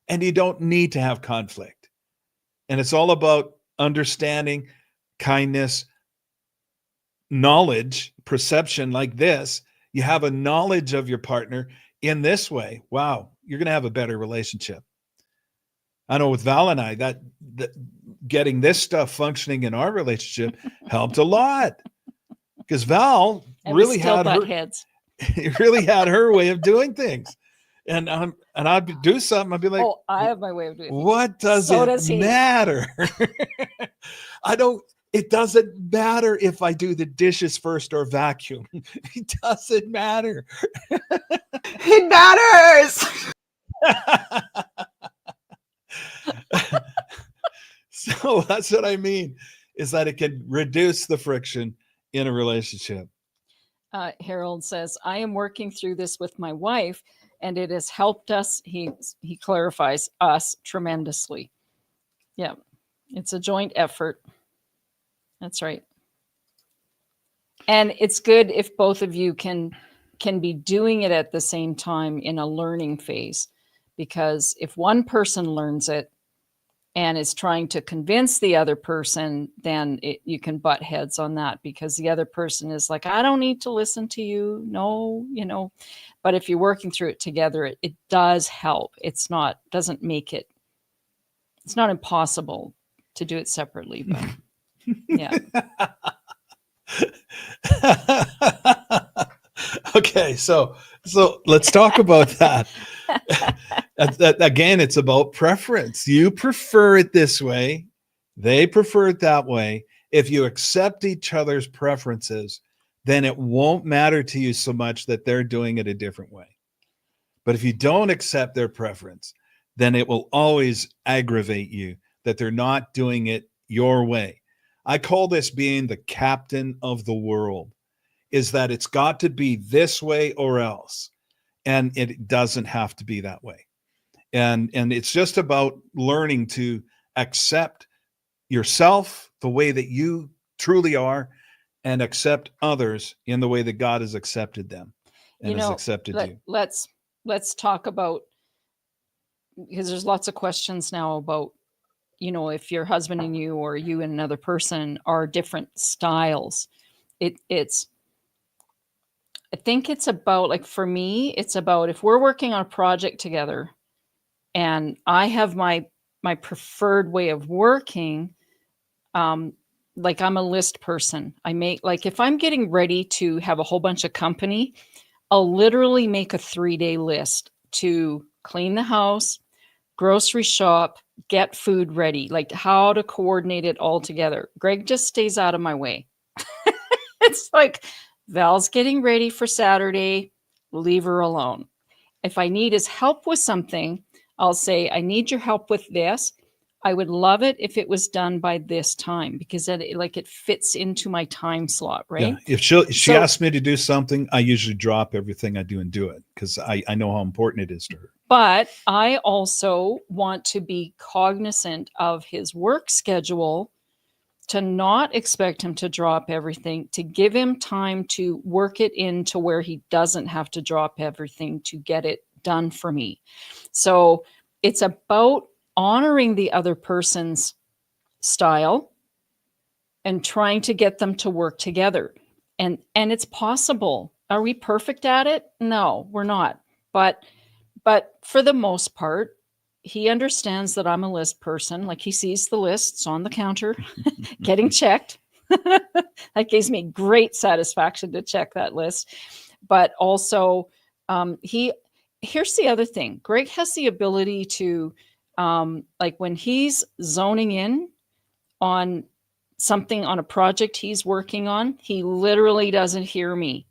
And you don't need to have conflict. And it's all about understanding, kindness, knowledge, perception like this. You have a knowledge of your partner in this way. Wow, you're going to have a better relationship. I know with Val and I, that getting this stuff functioning in our relationship helped a lot, because Val really had her heads. really had her way of doing things. And I'd do something. I'd be like, "Oh, I have my way of doing things." What does it matter? It doesn't matter if I do the dishes first or vacuum. It doesn't matter. It matters. So that's what I mean, is that it can reduce the friction in a relationship. Harold says, I am working through this with my wife, and it has helped us, he clarifies, us tremendously. Yeah, it's a joint effort. That's right. And it's good if both of you can be doing it at the same time in a learning phase, because if one person learns it and is trying to convince the other person, then you can butt heads on that, because the other person is like, I don't need to listen to you. No, but if you're working through it together, it does help. It's not impossible to do it separately, but yeah. Okay, so let's talk about that. Again, it's about preference. You prefer it this way, they prefer it that way. If you accept each other's preferences, then it won't matter to you so much that they're doing it a different way. But if you don't accept their preference, then it will always aggravate you that they're not doing it your way. I call this being the captain of the world, is that it's got to be this way or else. And it doesn't have to be that way. And it's just about learning to accept yourself the way that you truly are, and accept others in the way that God has accepted them and has accepted you. Let's talk about, because there's lots of questions now about, if your husband and you, or you and another person, are different styles. I think it's about, like, for me, it's about if we're working on a project together and I have my preferred way of working, like I'm a list person. If I'm getting ready to have a whole bunch of company, I'll literally make a 3-day list to clean the house, grocery shop, get food ready, like how to coordinate it all together. Greg just stays out of my way. It's like, Val's getting ready for Saturday, leave her alone. If I need his help with something, I'll say, I need your help with this. I would love it if it was done by this time, because then it fits into my time slot, right? Yeah. If she asks me to do something, I usually drop everything I do and do it, because I know how important it is to her. But I also want to be cognizant of his work schedule, to not expect him to drop everything, to give him time to work it into where he doesn't have to drop everything to get it done for me. So it's about honoring the other person's style and trying to get them to work together. And it's possible. Are we perfect at it? No, we're not. But for the most part, he understands that I'm a list person. Like, he sees the lists on the counter getting checked. That gives me great satisfaction to check that list. But also, here's the other thing. Greg has the ability to, when he's zoning in on something, on a project he's working on, he literally doesn't hear me.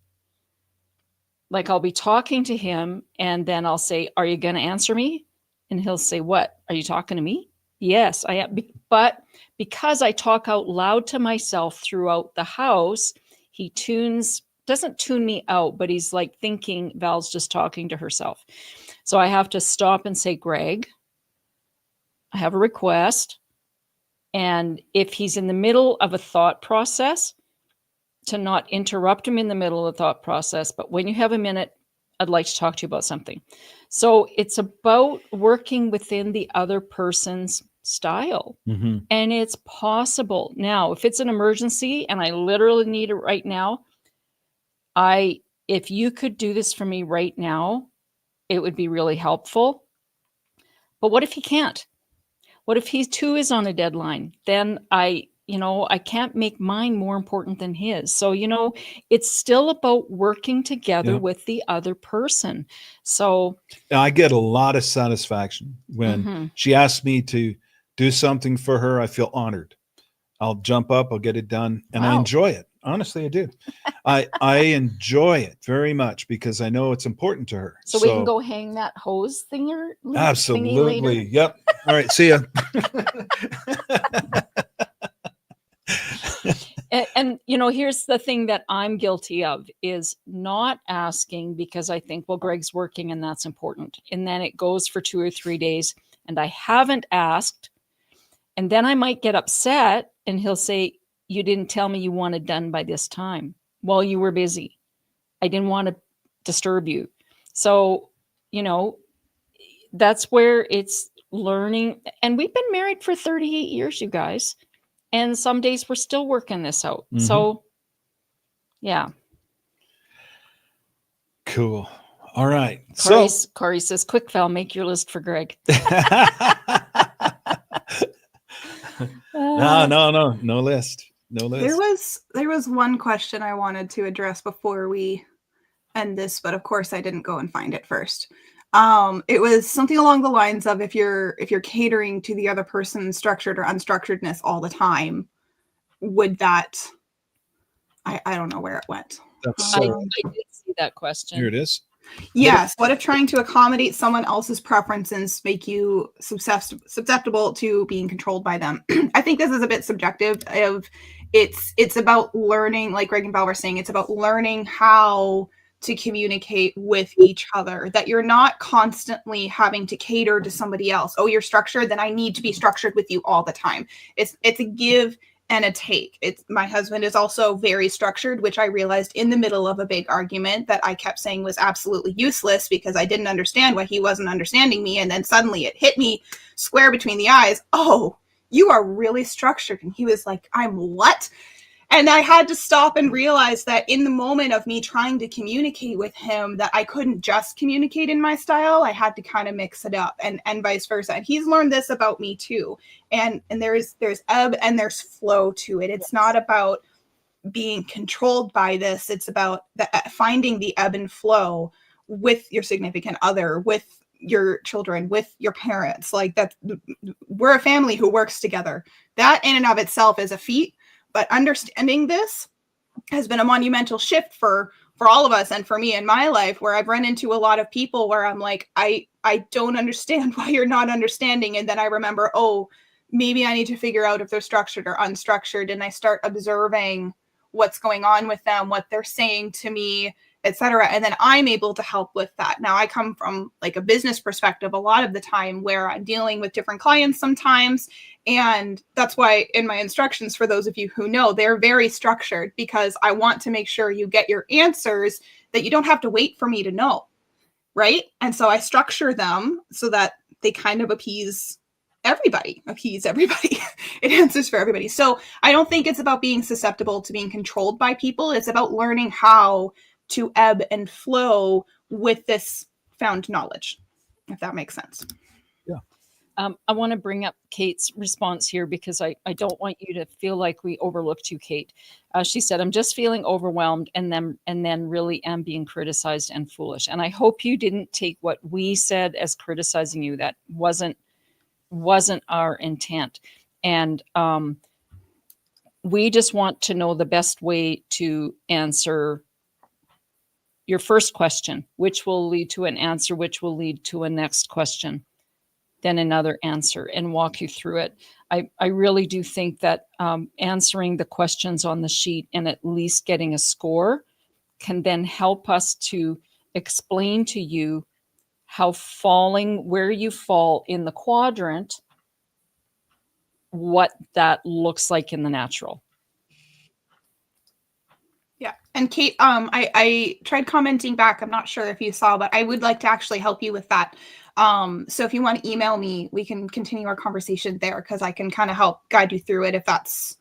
Like, I'll be talking to him and then I'll say, are you going to answer me? And he'll say, what? Are you talking to me? Yes, I am. But because I talk out loud to myself throughout the house, he doesn't tune me out, but he's like thinking Val's just talking to herself. So I have to stop and say, Greg, I have a request. And if he's in the middle of a thought process, to not interrupt him in the middle of the thought process, but when you have a minute, I'd like to talk to you about something. So it's about working within the other person's style. Mm-hmm. And it's possible. Now, if it's an emergency and I literally need it right now, if you could do this for me right now, it would be really helpful. But what if he can't? What if he too is on a deadline? Then I can't make mine more important than his. So, it's still about working together with the other person. So I get a lot of satisfaction when she asks me to do something for her. I feel honored. I'll jump up, I'll get it done, and I enjoy it. Honestly, I do. I enjoy it very much because I know it's important to her. So we can go hang that hose thinger. Absolutely. Later. Yep. All right. See ya. And here's the thing that I'm guilty of is not asking because I think, well, Greg's working and that's important. And then it goes for 2 or 3 days and I haven't asked. And then I might get upset and he'll say, you didn't tell me you wanted done by this time. Well, you were busy. I didn't want to disturb you. So, that's where it's learning. And we've been married for 38 years, you guys. And some days we're still working this out. Mm-hmm. So, yeah. Cool. All right. Corey says, quick, Val, make your list for Greg. No list. No list. There was one question I wanted to address before we end this, but of course I didn't go and find it first. It was something along the lines of if you're catering to the other person's structured or unstructuredness all the time, would that I don't know where it went. I did see that question. Here it is. Yes. What if trying to accommodate someone else's preferences make you susceptible to being controlled by them? I think this is a bit subjective. It's about learning, like Greg and Val were saying, it's about learning how to communicate with each other, that you're not constantly having to cater to somebody else. Oh, you're structured, then I need to be structured with you all the time. It's a give and a take. My husband is also very structured, which I realized in the middle of a big argument that I kept saying was absolutely useless because I didn't understand why he wasn't understanding me. And then suddenly it hit me square between the eyes. Oh, you are really structured. And he was like, I'm what? And I had to stop and realize that in the moment of me trying to communicate with him, that I couldn't just communicate in my style. I had to kind of mix it up and vice versa. And he's learned this about me too. And there's ebb and there's flow to it. It's not about being controlled by this. It's about finding the ebb and flow with your significant other, with your children, with your parents. Like that, we're a family who works together. That in and of itself is a feat. But understanding this has been a monumental shift for all of us and for me in my life, where I've run into a lot of people where I'm like, I don't understand why you're not understanding. And then I remember, oh, maybe I need to figure out if they're structured or unstructured. And I start observing what's going on with them, what they're saying to me, etc. And then I'm able to help with that. Now I come from like a business perspective a lot of the time where I'm dealing with different clients sometimes. And that's why in my instructions, for those of you who know, they're very structured because I want to make sure you get your answers that you don't have to wait for me to know. Right. And so I structure them so that they kind of appease everybody. It answers for everybody. So I don't think it's about being susceptible to being controlled by people. It's about learning how to ebb and flow with this found knowledge, if that makes sense. Yeah. I want to bring up Kate's response here because I don't want you to feel like we overlooked you, Kate. She said, I'm just feeling overwhelmed and then really am being criticized and foolish. And I hope you didn't take what we said as criticizing you. That wasn't our intent. And we just want to know the best way to answer your first question, which will lead to an answer, which will lead to a next question. then another answer, and walk you through it. I really do think that answering the questions on the sheet and at least getting a score can then help us to explain to you where you fall in the quadrant, what that looks like in the natural. Yeah. And Kate, I tried commenting back. I'm not sure if you saw, but I would like to actually help you with that. So if you want to email me, we can continue our conversation there, because I can kind of help guide you through it, if that's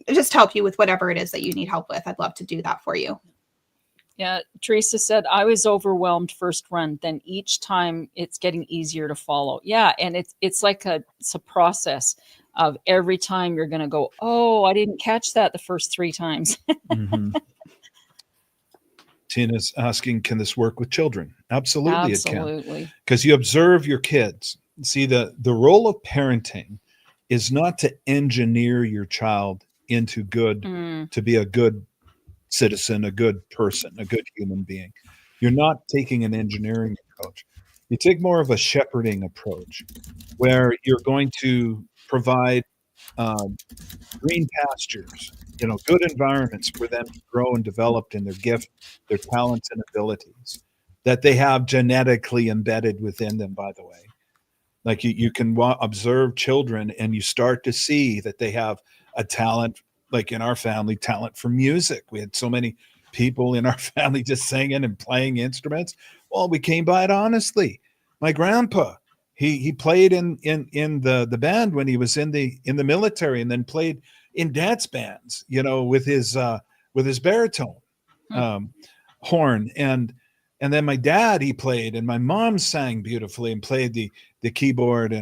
just help you with whatever it is that you need help with. I'd love to do that for you. Yeah, Teresa said, I was overwhelmed first run, then each time it's getting easier to follow. Yeah, and it's like it's a process of every time you're going to go, oh, I didn't catch that the first 3 times. Mm-hmm. Tina's asking, can this work with children? Absolutely. It can. Because you observe your kids. See, the role of parenting is not to engineer your child into good, to be a good citizen, a good person, a good human being. You're not taking an engineering approach. You take more of a shepherding approach, where you're going to provide green pastures, good environments for them to grow and develop in their gift, their talents and abilities that they have genetically embedded within them, by the way. Like you can observe children and you start to see that they have a talent, like in our family, talent for music. We had so many people in our family just singing and playing instruments. Well, we came by it honestly. My grandpa, he played in the band when he was in the military, and then played in dance bands, with his baritone horn. And then my dad, he played, and my mom sang beautifully and played the keyboard,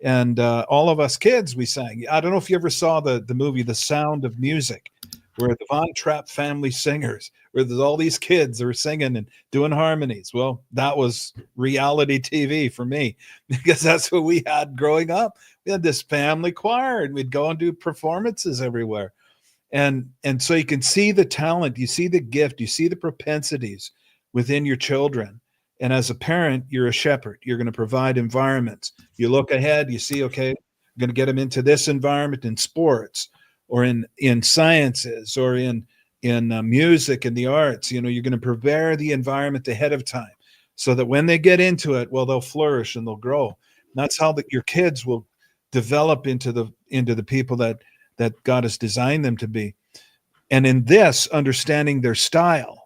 and all of us kids, we sang. I don't know if you ever saw the movie The Sound of Music, where the Von Trapp family singers, where there's all these kids that were singing and doing harmonies. Well, that was reality TV for me, because that's what we had growing up. We had this family choir, and we'd go and do performances everywhere. And so you can see the talent, you see the gift, you see the propensities within your children. And as a parent, you're a shepherd. You're going to provide environments. You look ahead, you see, okay, I'm going to get them into this environment in sports, or in sciences, or in music and the arts. You're going to prepare the environment ahead of time, so that when they get into it, well, they'll flourish and they'll grow. And that's how your kids will develop into the people that God has designed them to be. And in this, understanding their style,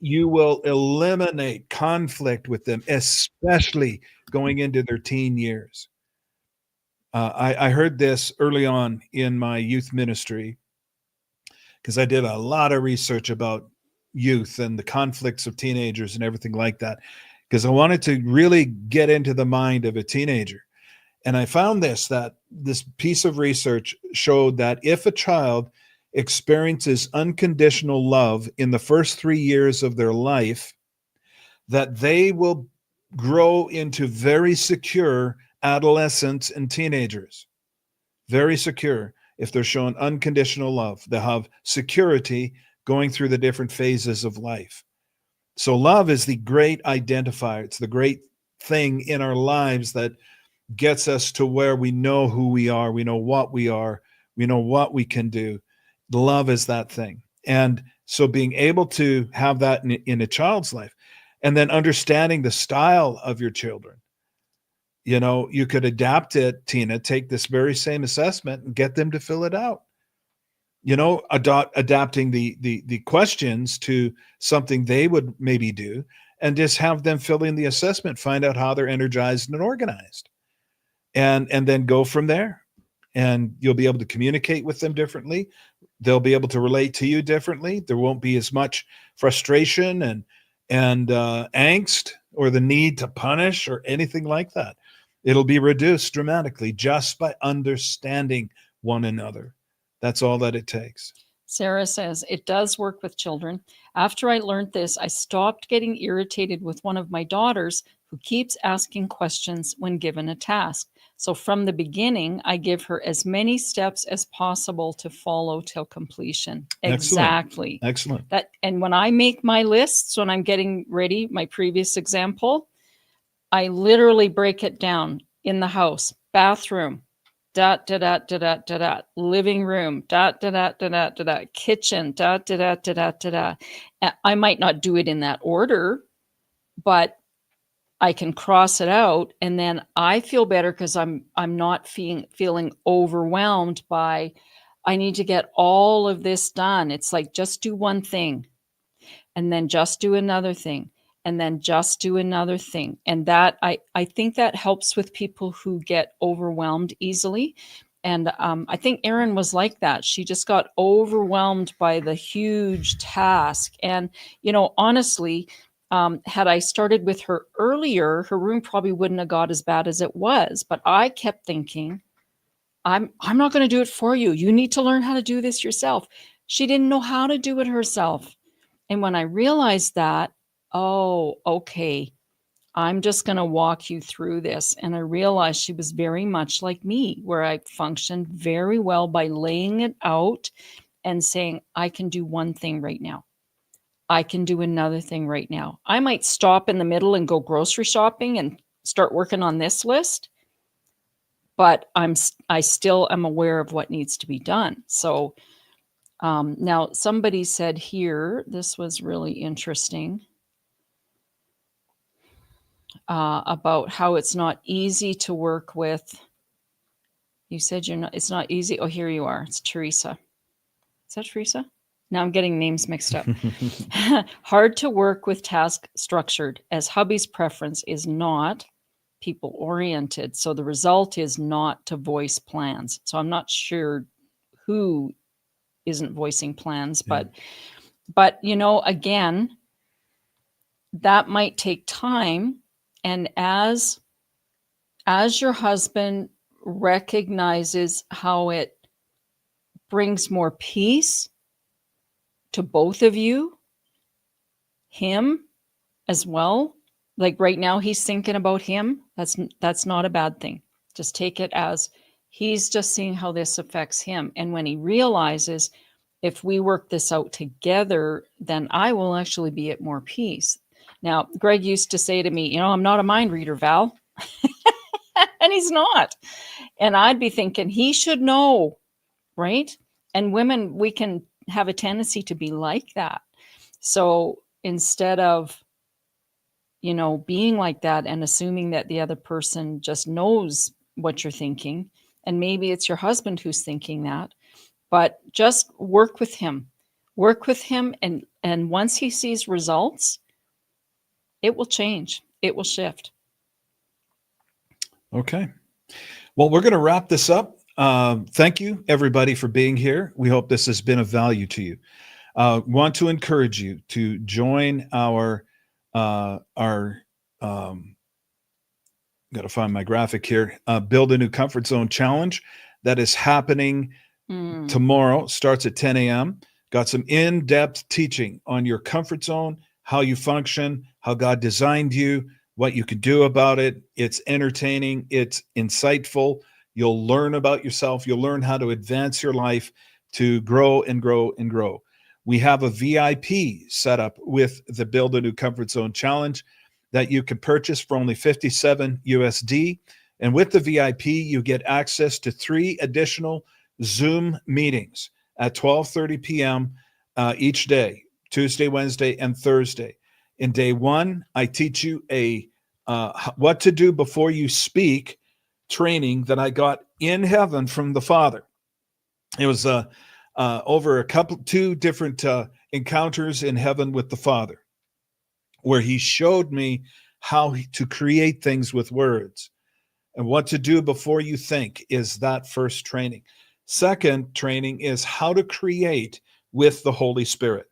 you will eliminate conflict with them, especially going into their teen years. I heard this early on in my youth ministry, because I did a lot of research about youth and the conflicts of teenagers and everything like that, because I wanted to really get into the mind of a teenager. And I found that this piece of research showed that if a child experiences unconditional love in the first 3 years of their life, that they will grow into very secure adolescents and teenagers. Very secure. If they're shown unconditional love, they'll have security going through the different phases of life. So love is the great identifier. It's the great thing in our lives that gets us to where we know who we are. We know what we are. We know what we can do. Love is that thing. And so being able to have that in a child's life, and then understanding the style of your children. You could adapt it, Tina, take this very same assessment and get them to fill it out. Adapting the questions to something they would maybe do, and just have them fill in the assessment, find out how they're energized and organized. And then go from there. And you'll be able to communicate with them differently. They'll be able to relate to you differently. There won't be as much frustration and angst, or the need to punish, or anything like that. It'll be reduced dramatically just by understanding one another. That's all that it takes. Sarah says, it does work with children. After I learned this, I stopped getting irritated with one of my daughters, who keeps asking questions when given a task. So from the beginning, I give her as many steps as possible to follow till completion. Exactly. Excellent. And when I make my lists, when I'm getting ready, my previous example, I literally break it down in the house: bathroom, dot, dot, dot, dot, dot, dot, dot, living room, dot, dot, dot, dot, dot, dot, dot, kitchen, dot, dot, dot, dot, dot, dot, dot. I might not do it in that order, but I can cross it out, and then I feel better because I'm not feeling overwhelmed by, I need to get all of this done. It's like, just do one thing, and then just do another thing, and then just do another thing. And that, I think that helps with people who get overwhelmed easily. And I think Erin was like that. She just got overwhelmed by the huge task. And, honestly, had I started with her earlier, her room probably wouldn't have got as bad as it was. But I kept thinking, I'm not going to do it for you. You need to learn how to do this yourself. She didn't know how to do it herself. And when I realized that, oh, okay, I'm just going to walk you through this. And I realized she was very much like me, where I functioned very well by laying it out and saying, I can do one thing right now. I can do another thing right now. I might stop in the middle and go grocery shopping and start working on this list, but I still am aware of what needs to be done. So now somebody said here, this was really interesting, about how it's not easy to work with. You said it's not easy. Oh, here you are. It's Teresa. Is that Teresa? Now I'm getting names mixed up. Hard to work with task structured, as hubby's preference is not people oriented. So the result is not to voice plans. So I'm not sure who isn't voicing plans, but again, that might take time. And as your husband recognizes how it brings more peace to both of you, him as well, like right now he's thinking about him, that's not a bad thing. Just take it as he's just seeing how this affects him. And when he realizes, if we work this out together, then I will actually be at more peace. Now, Greg used to say to me, I'm not a mind reader, Val. And he's not. And I'd be thinking, he should know, right? And women, we can have a tendency to be like that. So instead of, being like that and assuming that the other person just knows what you're thinking, and maybe it's your husband who's thinking that, but just work with him. And once he sees results, it will change. It will shift. Okay. Well, we're going to wrap this up. Thank you, everybody, for being here. We hope this has been of value to you. Want to encourage you to join our got to find my graphic here, Build a New Comfort Zone Challenge that is happening tomorrow, starts at 10 a.m. Got some in-depth teaching on your comfort zone, how you function, how God designed you, what you can do about it. It's entertaining. It's insightful. You'll learn about yourself. You'll learn how to advance your life to grow and grow and grow. We have a VIP set up with the Build a New Comfort Zone Challenge that you can purchase for only $57 USD. And with the VIP, you get access to 3 additional Zoom meetings at 12:30 p.m. Each day, Tuesday, Wednesday, and Thursday. In day 1, I teach you what to do before you speak training that I got in heaven from the Father. It was over 2 different encounters in heaven with the Father, where he showed me how to create things with words. And what to do before you think is that first training. Second training is how to create with the Holy Spirit.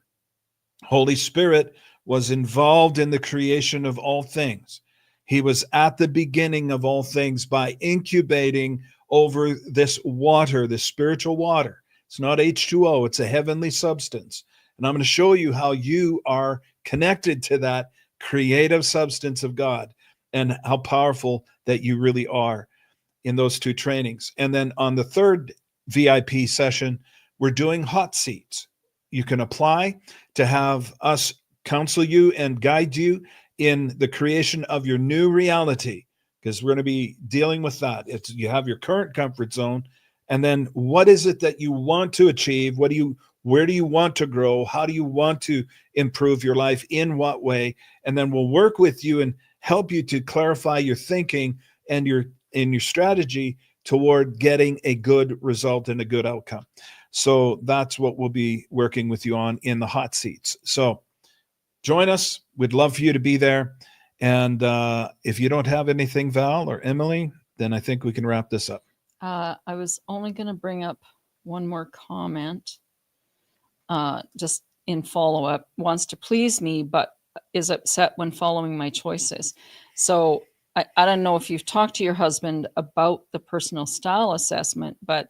Holy Spirit was involved in the creation of all things. He was at the beginning of all things by incubating over this water, this spiritual water. It's not H2O, it's a heavenly substance. And I'm going to show you how you are connected to that creative substance of God and how powerful that you really are in those 2 trainings. And then on the 3rd VIP session, we're doing hot seats. You can apply to have us counsel you and guide you in the creation of your new reality, because we're going to be dealing with that. You have your current comfort zone, and then what is it that you want to achieve? Where do you want to grow? How do you want to improve your life? In what way? And then we'll work with you and help you to clarify your thinking and your strategy toward getting a good result and a good outcome. So that's what we'll be working with you on in the hot seats. So join us. We'd love for you to be there. And if you don't have anything, Val or Emily, then I think we can wrap this up. I was only going to bring up one more comment, just in follow-up. Wants to please me, but is upset when following my choices. So I don't know if you've talked to your husband about the personal style assessment, but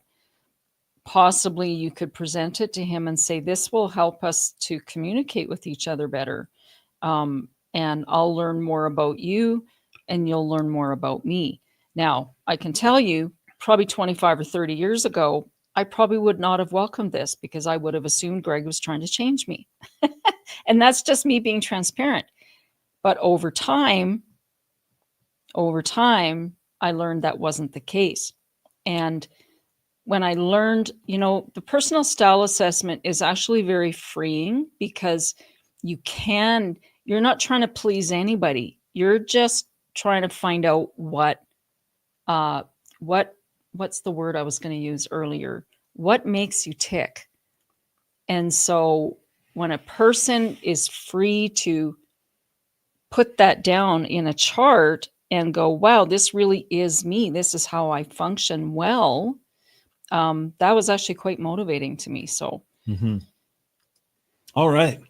possibly you could present it to him and say, this will help us to communicate with each other better. And I'll learn more about you and you'll learn more about me. Now, I can tell you, probably 25 or 30 years ago, I probably would not have welcomed this because I would have assumed Greg was trying to change me. And that's just me being transparent. But over time, I learned that wasn't the case. And when I learned, the personal style assessment is actually very freeing because you're not trying to please anybody. You're just trying to find out what's the word I was going to use earlier? What makes you tick? And so when a person is free to put that down in a chart and go, wow, this really is me. This is how I function well. That was actually quite motivating to me. So, All right.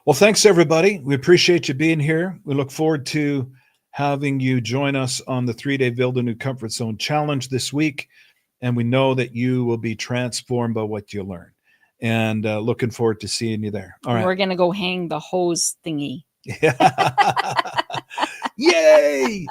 Well, thanks, everybody. We appreciate you being here. We look forward to having you join us on the 3-day Build a New Comfort Zone Challenge this week. And we know that you will be transformed by what you learn. And looking forward to seeing you there. All right. We're going to go hang the hose thingy. Yay!